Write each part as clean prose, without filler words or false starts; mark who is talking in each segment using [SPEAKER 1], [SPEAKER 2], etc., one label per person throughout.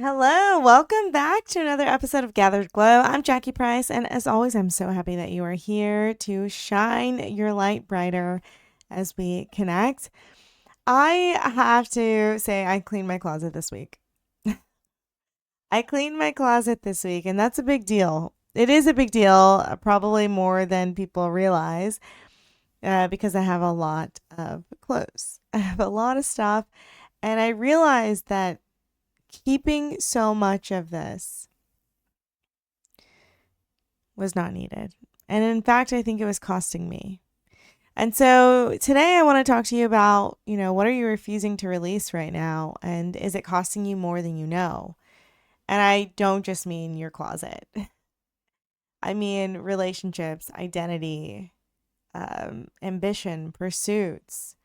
[SPEAKER 1] Hello, welcome back to another episode of Gathered Glow. I'm Jackie Price, and as always, I'm so happy that you are here to shine your light brighter as we connect. I have to say, I cleaned my closet this week. I cleaned my closet this week, and that's a big deal. It is a big deal, probably more than people realize, because I have a lot of clothes. I have a lot of stuff, and I realized that keeping so much of this was not needed. And in fact, I think it was costing me. And so today I want to talk to you about, what are you refusing to release right now? And is it costing you more than you know? And I don't just mean your closet, I mean relationships, identity, ambition, pursuits.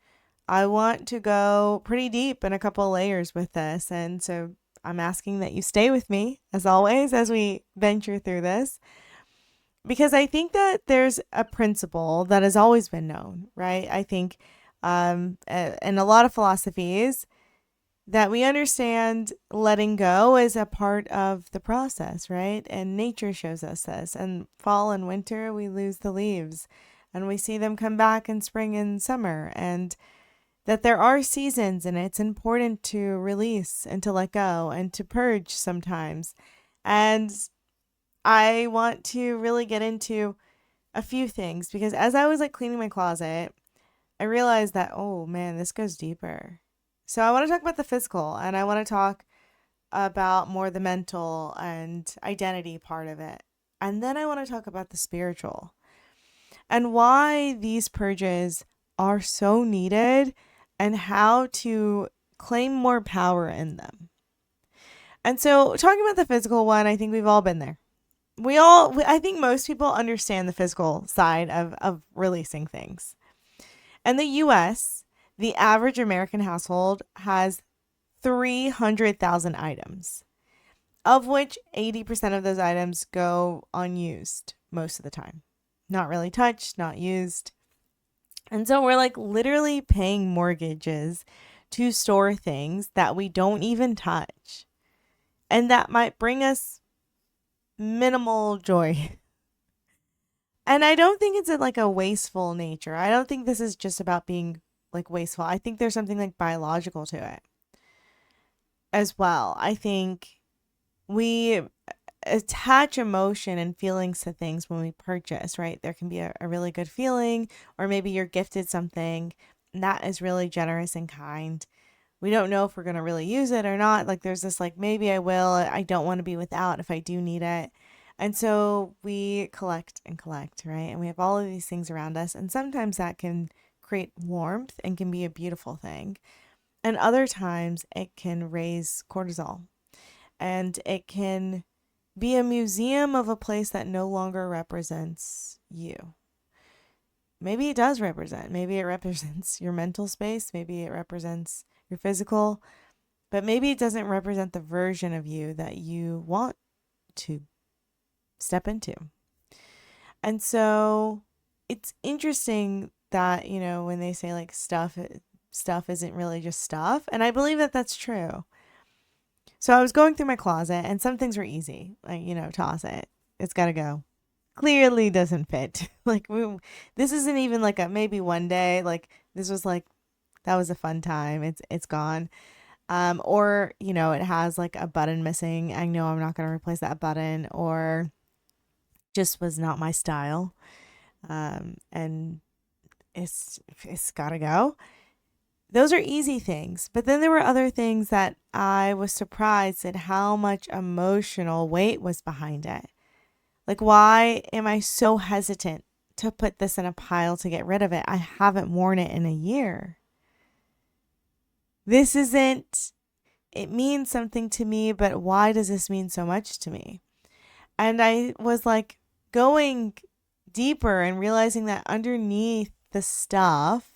[SPEAKER 1] I want to go pretty deep in a couple layers with this. And so I'm asking that you stay with me, as always, as we venture through this. Because I think that there's a principle that has always been known, right? I think in a lot of philosophies that we understand letting go is a part of the process, right? And nature shows us this. And fall and winter, we lose the leaves and we see them come back in spring and summer. And that there are seasons and it's important to release and to let go and to purge sometimes. And I want to really get into a few things because as I was like cleaning my closet, I realized that, oh man, this goes deeper. So I want to talk about the physical and I want to talk about more the mental and identity part of it. And then I want to talk about the spiritual and why these purges are so needed and how to claim more power in them. And so, talking about the physical one, I think we've all been there. I think most people understand the physical side of releasing things. In the US, the average American household has 300,000 items, of which 80% of those items go unused most of the time. Not really touched, not used. And so we're like literally paying mortgages to store things that we don't even touch. And that might bring us minimal joy. And I don't think it's like a wasteful nature. I don't think this is just about being like wasteful. I think there's something like biological to it as well. I think we attach emotion and feelings to things when we purchase, right? There can be a really good feeling, or maybe you're gifted something and that is really generous and kind. We don't know if we're going to really use it or not. Like there's this like, maybe I will. I don't want to be without if I do need it. And so we collect and collect, right? And we have all of these things around us. And sometimes that can create warmth and can be a beautiful thing. And other times it can raise cortisol and it can be a museum of a place that no longer represents you. Maybe it does represent. Maybe it represents your mental space. Maybe it represents your physical. But maybe it doesn't represent the version of you that you want to step into. And so it's interesting that, when they say like stuff isn't really just stuff. And I believe that that's true. So I was going through my closet and some things were easy. Like, toss it. It's got to go. Clearly doesn't fit. This isn't even like a maybe one day. Like this was like that was a fun time. It's gone. Or it has like a button missing. I know I'm not going to replace that button, or just was not my style. And it's got to go. Those are easy things. But then there were other things that I was surprised at how much emotional weight was behind it. Like, why am I so hesitant to put this in a pile to get rid of it? I haven't worn it in a year. This isn't, it means something to me, but why does this mean so much to me? And I was like going deeper and realizing that underneath the stuff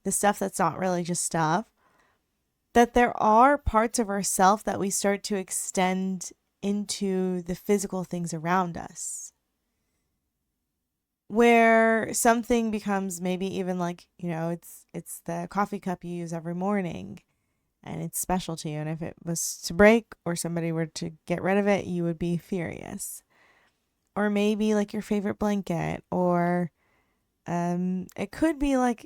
[SPEAKER 1] that's not really just stuff, that there are parts of ourself that we start to extend into the physical things around us. Where something becomes maybe even like, it's the coffee cup you use every morning. and it's special to you. And if it was to break or somebody were to get rid of it, you would be furious. Or maybe like your favorite blanket, or it could be like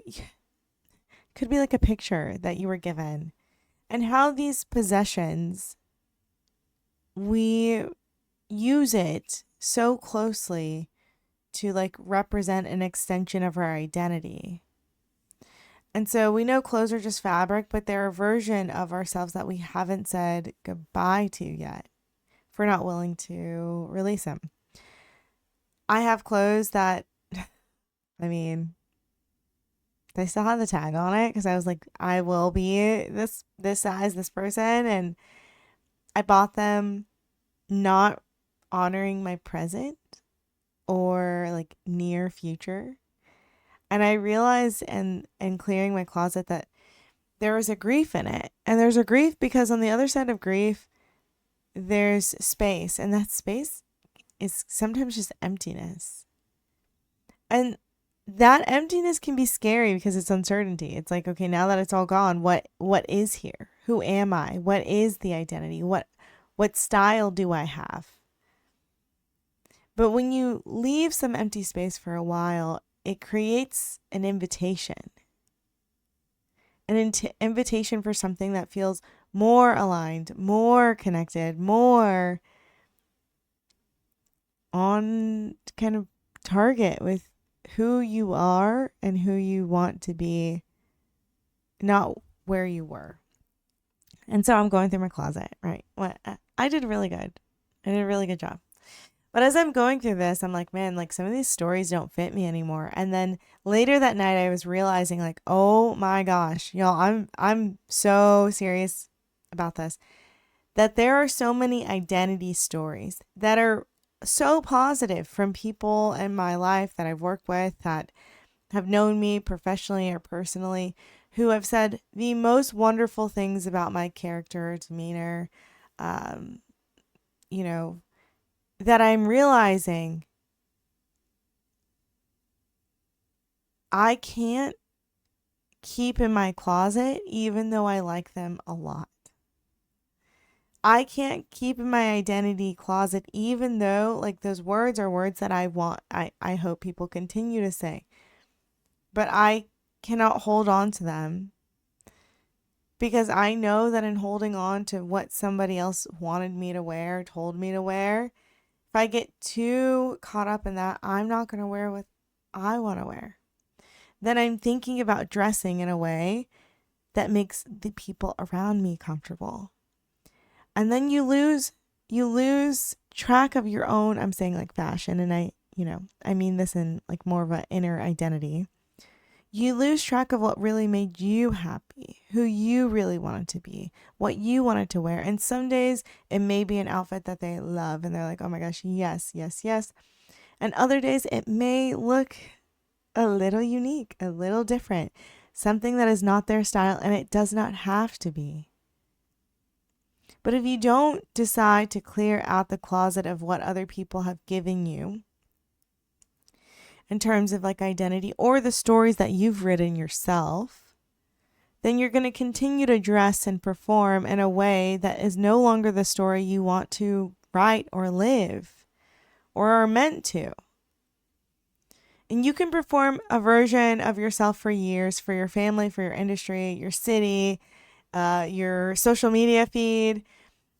[SPEAKER 1] a picture that you were given. And how these possessions, we use it so closely to like represent an extension of our identity. And so we know clothes are just fabric, but they're a version of ourselves that we haven't said goodbye to yet, if we're not willing to release them. I have clothes that, I mean, they still have the tag on it because I was like, I will be this size, this person, and I bought them not honoring my present or like near future. And I realized and clearing my closet that there was a grief in it. And there's a grief because on the other side of grief, there's space. And that space is sometimes just emptiness. And that emptiness can be scary because it's uncertainty. It's like, okay, now that it's all gone, what is here? Who am I? What is the identity? What style do I have? But when you leave some empty space for a while, it creates an invitation. An invitation for something that feels more aligned, more connected, more on kind of target with who you are and who you want to be, not where you were. And so I'm going through my closet, right? I did really good. I did a really good job. But as I'm going through this, I'm like, man, like some of these stories don't fit me anymore. And then later that night, I was realizing like, oh my gosh, y'all, I'm so serious about this, that there are so many identity stories that are so positive from people in my life that I've worked with, that have known me professionally or personally, who have said the most wonderful things about my character, demeanor, um, you know, that I'm realizing I can't keep in my closet even though I like them a lot. I can't keep in my identity closet even though like those words are words that I hope people continue to say. But I cannot hold on to them because I know that in holding on to what somebody else wanted me to wear, told me to wear, if I get too caught up in that, I'm not going to wear what I want to wear. Then I'm thinking about dressing in a way that makes the people around me comfortable. And then you lose track of your own, I'm saying like fashion, and I mean this in like more of an inner identity. You lose track of what really made you happy, who you really wanted to be, what you wanted to wear. And some days it may be an outfit that they love and they're like, oh my gosh, yes, yes, yes. And other days it may look a little unique, a little different, something that is not their style, and it does not have to be. But if you don't decide to clear out the closet of what other people have given you in terms of like identity or the stories that you've written yourself, then you're going to continue to dress and perform in a way that is no longer the story you want to write or live or are meant to. And you can perform a version of yourself for years, for your family, for your industry, your city, your social media feed,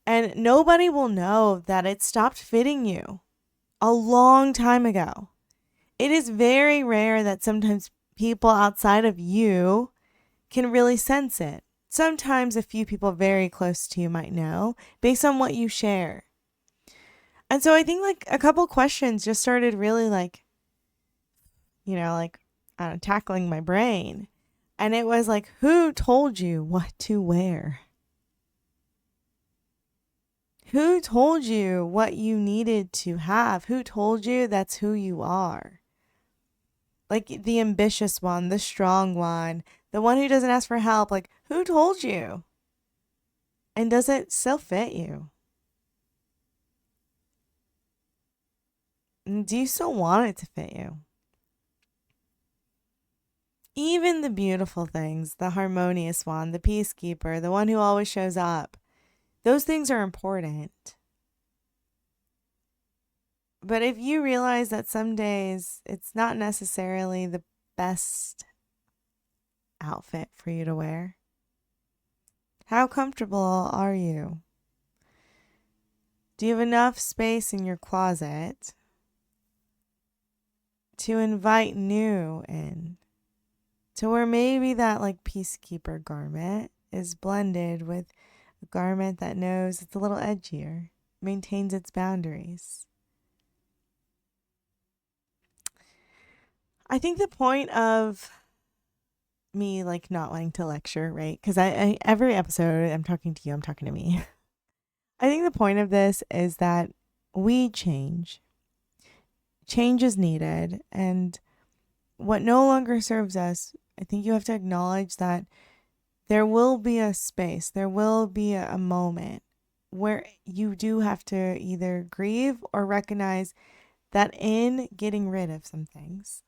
[SPEAKER 1] and nobody will know that it stopped fitting you a long time ago. It is very rare that sometimes people outside of you can really sense it. Sometimes a few people very close to you might know based on what you share. And so I think like a couple questions just started really like, tackling my brain. And it was like, who told you what to wear? Who told you what you needed to have? Who told you that's who you are? Like the ambitious one, the strong one, the one who doesn't ask for help. Like, who told you? And does it still fit you? And do you still want it to fit you? Even the beautiful things, the harmonious one, the peacekeeper, the one who always shows up, those things are important. But if you realize that some days it's not necessarily the best outfit for you to wear, how comfortable are you? Do you have enough space in your closet to invite new in? To where maybe that like peacekeeper garment is blended with a garment that knows it's a little edgier, maintains its boundaries. I think the point of me like not wanting to lecture, right? Because I every episode I'm talking to you, I'm talking to me. I think the point of this is that we change. Change is needed, and what no longer serves us, I think you have to acknowledge that there will be a space, there will be a moment where you do have to either grieve or recognize that in getting rid of some things,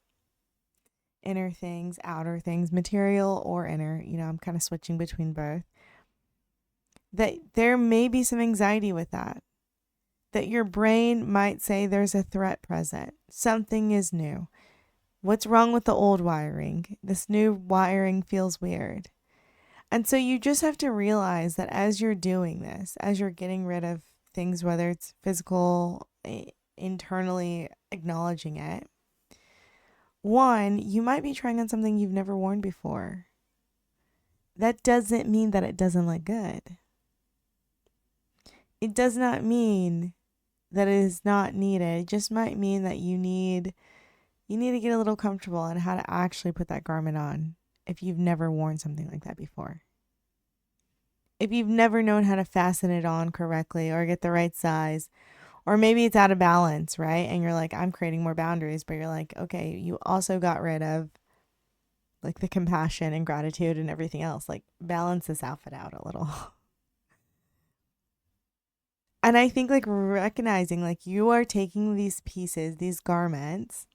[SPEAKER 1] inner things, outer things, material or inner, I'm kind of switching between both, that there may be some anxiety with that. That your brain might say there's a threat present. Something is new. What's wrong with the old wiring? This new wiring feels weird. And so you just have to realize that as you're doing this, as you're getting rid of things, whether it's physical, internally acknowledging it, one, you might be trying on something you've never worn before. That doesn't mean that it doesn't look good. It does not mean that it is not needed. It just might mean that you need to get a little comfortable on how to actually put that garment on if you've never worn something like that before. If you've never known how to fasten it on correctly or get the right size, or maybe it's out of balance, right? And you're like, I'm creating more boundaries, but you're like, okay, you also got rid of like the compassion and gratitude and everything else. Like balance this outfit out a little. And I think like recognizing like you are taking these pieces, these garments,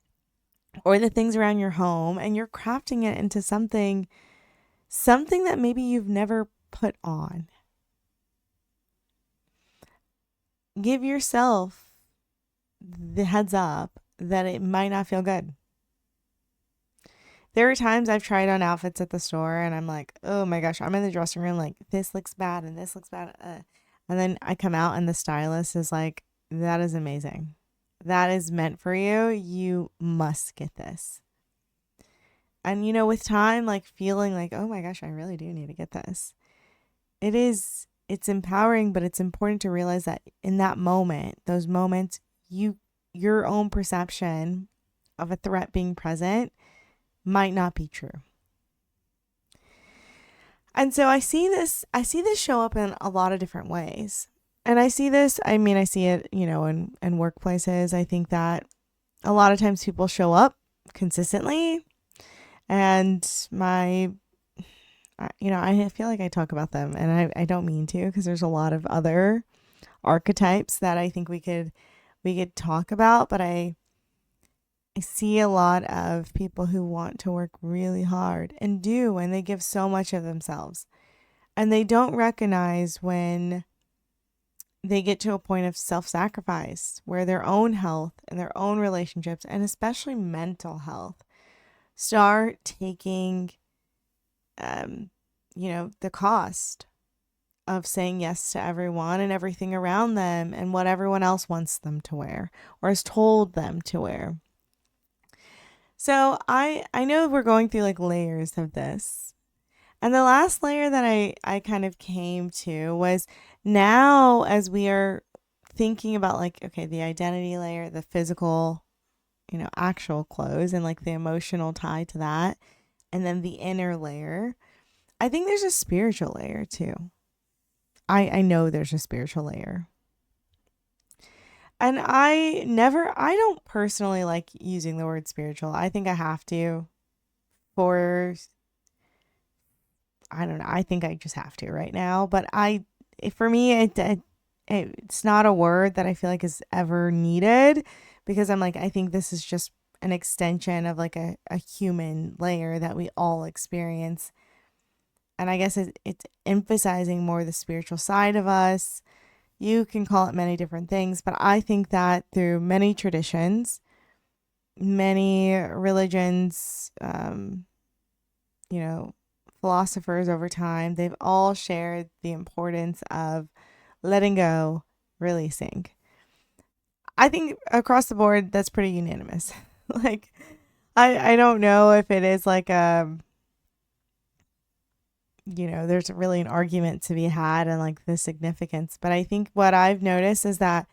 [SPEAKER 1] or the things around your home, and you're crafting it into something that maybe you've never put on. Give yourself the heads up that it might not feel good. There are times I've tried on outfits at the store and I'm like, oh my gosh, I'm in the dressing room like this looks bad and this looks bad. And then I come out and the stylist is like, that is amazing. That is meant for you. You must get this. And with time, like feeling like, oh my gosh, I really do need to get this. It's empowering, but it's important to realize that in that moment, those moments, your own perception of a threat being present might not be true. And so I see this show up in a lot of different ways. And I see it, in workplaces. I think that a lot of times people show up consistently and I feel like I talk about them and I don't mean to, because there's a lot of other archetypes that I think we could talk about, but I see a lot of people who want to work really hard and they give so much of themselves, and they don't recognize when they get to a point of self-sacrifice where their own health and their own relationships, and especially mental health, start taking the cost of saying yes to everyone and everything around them and what everyone else wants them to wear or has told them to wear. So I know we're going through like layers of this. And the last layer that I kind of came to was, now as we are thinking about like, okay, the identity layer, the physical, actual clothes, and like the emotional tie to that, and then the inner layer, I think there's a spiritual layer too. I know there's a spiritual layer. And I don't personally like using the word spiritual. I think I have to I don't know. I think I just have to right now. But for me, it's not a word that I feel like is ever needed, because I'm like, I think this is just an extension of like a human layer that we all experience. And I guess it's emphasizing more the spiritual side of us. You can call it many different things, but I think that through many traditions, many religions, you know, philosophers over time, they've all shared the importance of letting go, releasing. I think across the board, that's pretty unanimous. Like, I don't know if it is like there's really an argument to be had and like the significance. But I think what I've noticed is that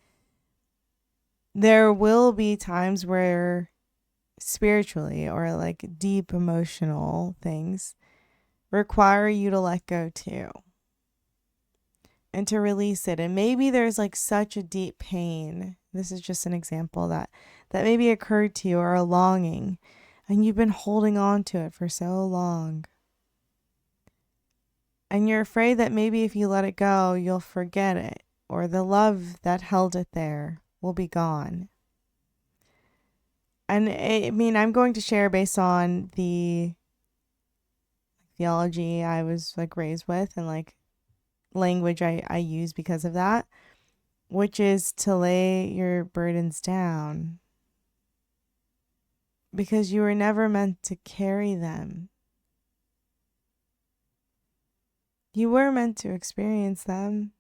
[SPEAKER 1] there will be times where spiritually or like deep emotional things require you to let go too and to release it. And maybe there's like such a deep pain. This is just an example that maybe occurred to you, or a longing, and you've been holding on to it for so long. And you're afraid that maybe if you let it go, you'll forget it, or the love that held it there will be gone. And I mean, I'm going to share based on the theology I was like raised with and like language I use because of that, which is to lay your burdens down because you were never meant to carry them. You were meant to experience them.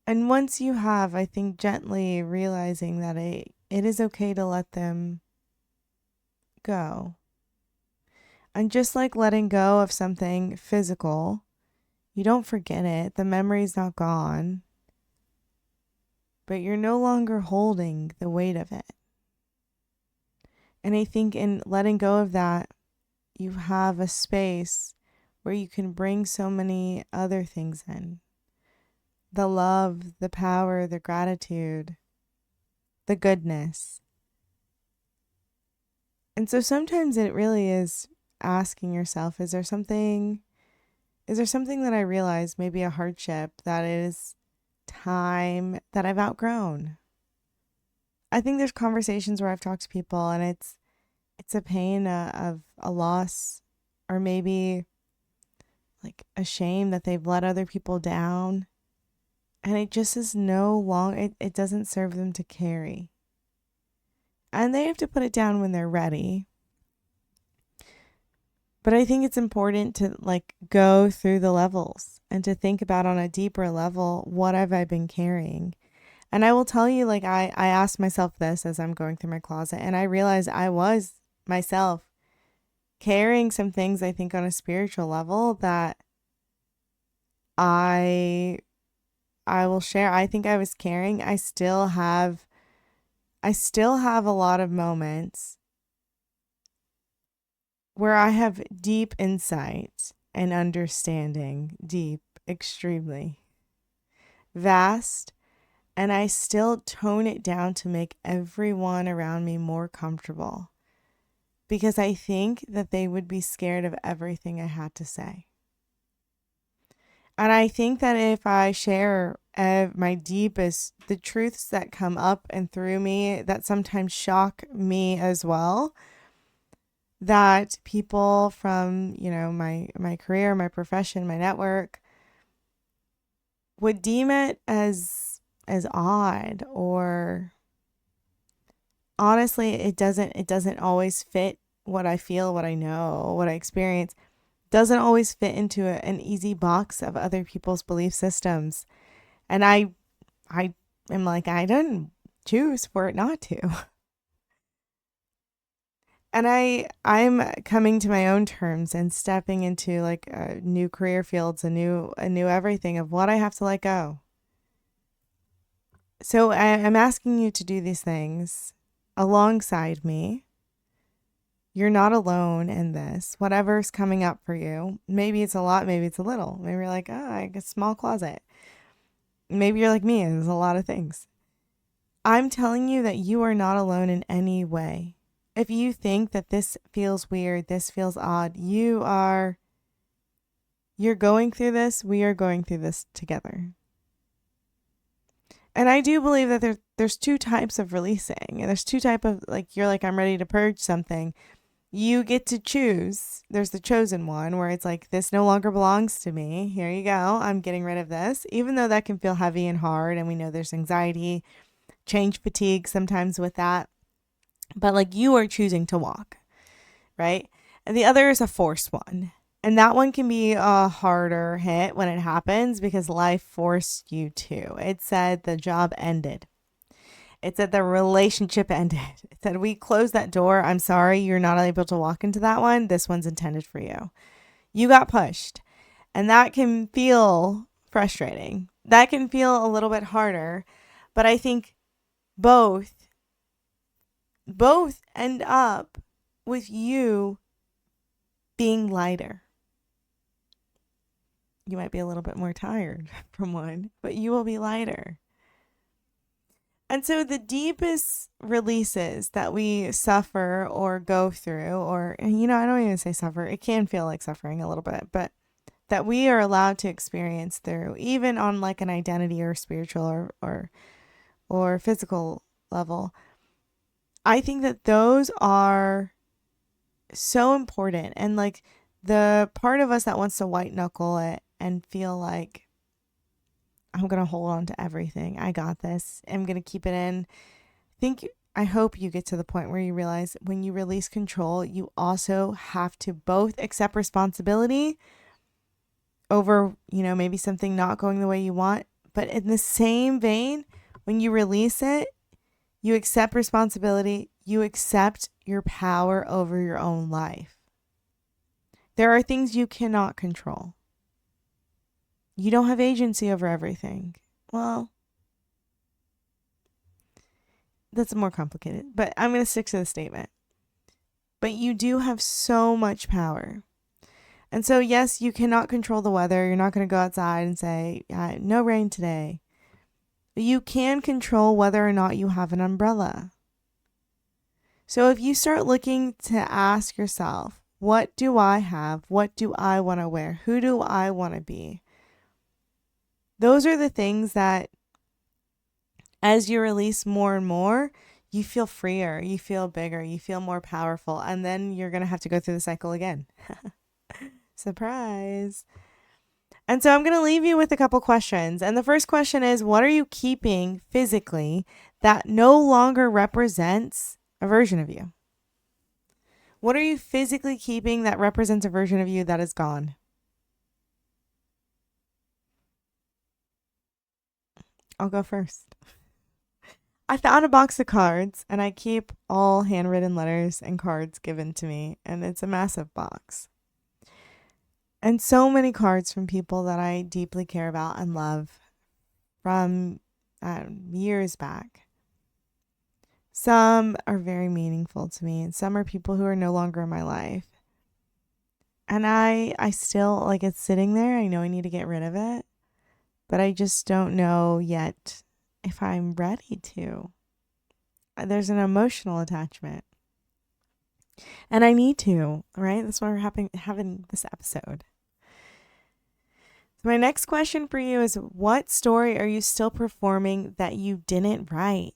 [SPEAKER 1] And once you have, I think, gently realizing that it is okay to let them go. And just like letting go of something physical, you don't forget it. The memory's not gone. But you're no longer holding the weight of it. And I think in letting go of that, you have a space where you can bring so many other things in. The love, the power, the gratitude, the goodness. And so sometimes it really is asking yourself, is there something that I realize, maybe a hardship, that is time that I've outgrown? I think there's conversations where I've talked to people and it's a pain of a loss, or maybe like a shame that they've let other people down, and it just is it doesn't serve them to carry, and they have to put it down when they're ready. But I think it's important to like go through the levels and to think about on a deeper level, what have I been carrying? And I will tell you, like, I asked myself this as I'm going through my closet, and I realized I was myself carrying some things, I think, on a spiritual level that I will share. I think I was carrying. I still have a lot of moments where I have deep insight and understanding, deep, extremely vast, and I still tone it down to make everyone around me more comfortable, because I think that they would be scared of everything I had to say. And I think that if I share my deepest, the truths that come up and through me that sometimes shock me as well, that people from, my career, my profession, my network would deem it as odd, or honestly, it doesn't always fit what I feel, what I know, what I experience. Doesn't always fit into an easy box of other people's belief systems. And I am like, I didn't choose for it not to. And I'm coming to my own terms and stepping into like new career fields, a new everything of what I have to let go. So I'm asking you to do these things alongside me. You're not alone in this. Whatever's coming up for you, maybe it's a lot, maybe it's a little. Maybe you're like, I got a small closet. Maybe you're like me and there's a lot of things. I'm telling you that you are not alone in any way. If you think that this feels weird, this feels odd, you're going through this. We are going through this together. And I do believe that there's two types of releasing. And there's two type of, like, you're like, I'm ready to purge something. You get to choose. There's the chosen one where it's like, this no longer belongs to me. Here you go. I'm getting rid of this. Even though that can feel heavy and hard. And we know there's anxiety, change fatigue sometimes with that. But like, you are choosing to walk, right? And the other is a forced one. And that one can be a harder hit when it happens because life forced you to. It said the job ended. It said the relationship ended. It said, we closed that door. I'm sorry, you're not able to walk into that one. This one's intended for you. You got pushed. And that can feel frustrating. That can feel a little bit harder. But I think both end up with you being lighter. You might be a little bit more tired from one, but you will be lighter. And so the deepest releases that we suffer or go through, or, I don't even say suffer, it can feel like suffering a little bit, but that we are allowed to experience through, even on like an identity or spiritual or physical level. I think that those are so important. And like the part of us that wants to white knuckle it and feel like, I'm going to hold on to everything. I got this. I'm going to keep it in. I hope you get to the point where you realize when you release control, you also have to both accept responsibility over, maybe something not going the way you want. But in the same vein, when you release it, you accept responsibility. You accept your power over your own life. There are things you cannot control. You don't have agency over everything. Well, that's more complicated, but I'm going to stick to the statement. But you do have so much power. And so, yes, you cannot control the weather. You're not going to go outside and say, no rain today. But you can control whether or not you have an umbrella. So if you start looking to ask yourself, what do I have? What do I want to wear? Who do I want to be? Those are the things that, as you release more and more, you feel freer, you feel bigger, you feel more powerful, and then you're going to have to go through the cycle again. Surprise. And so I'm going to leave you with a couple questions. And the first question is, what are you keeping physically that no longer represents a version of you? What are you physically keeping that represents a version of you that is gone? I'll go first. I found a box of cards, and I keep all handwritten letters and cards given to me, and it's a massive box. And so many cards from people that I deeply care about and love from years back. Some are very meaningful to me, and some are people who are no longer in my life. And I still, like, it's sitting there. I know I need to get rid of it, but I just don't know yet if I'm ready to. There's an emotional attachment. And I need to, right? That's why we're having this episode. So my next question for you is, what story are you still performing that you didn't write?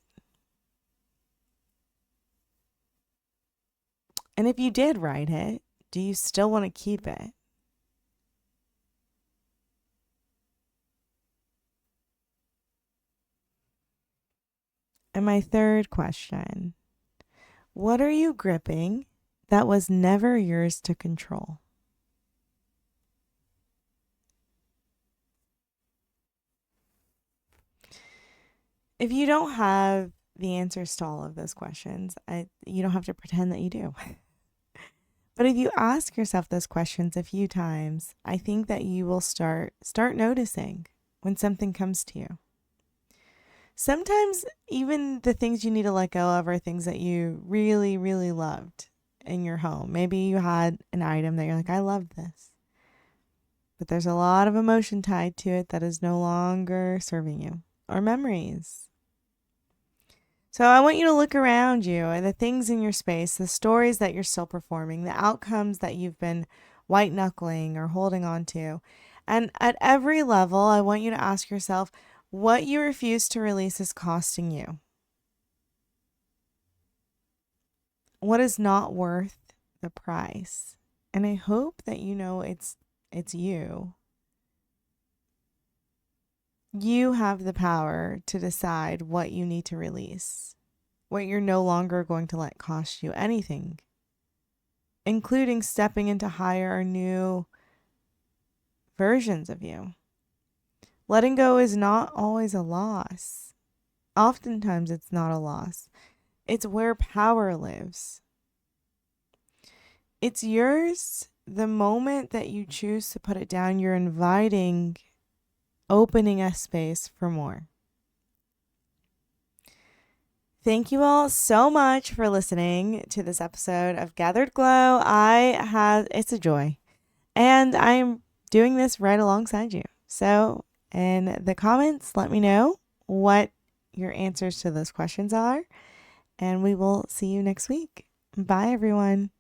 [SPEAKER 1] And if you did write it, do you still want to keep it? And my third question, what are you gripping that was never yours to control? If you don't have the answers to all of those questions, you don't have to pretend that you do. But if you ask yourself those questions a few times, I think that you will start noticing when something comes to you. Sometimes even the things you need to let go of are things that you really, really loved in your home. Maybe you had an item that you're like, I love this. But there's a lot of emotion tied to it that is no longer serving you, or memories. So I want you to look around you and the things in your space, the stories that you're still performing, the outcomes that you've been white knuckling or holding on to. And at every level, I want you to ask yourself, What you refuse to release is costing you. What is not worth the price? And I hope that you know it's you. You have the power to decide what you need to release, what you're no longer going to let cost you anything, including stepping into higher or new versions of you. Letting go is not always a loss. Oftentimes, it's not a loss. It's where power lives. It's yours the moment that you choose to put it down. You're inviting, opening a space for more. Thank you all so much for listening to this episode of Gathered Glow. It's a joy. And I'm doing this right alongside you. So in the comments, let me know what your answers to those questions are. And we will see you next week. Bye, everyone.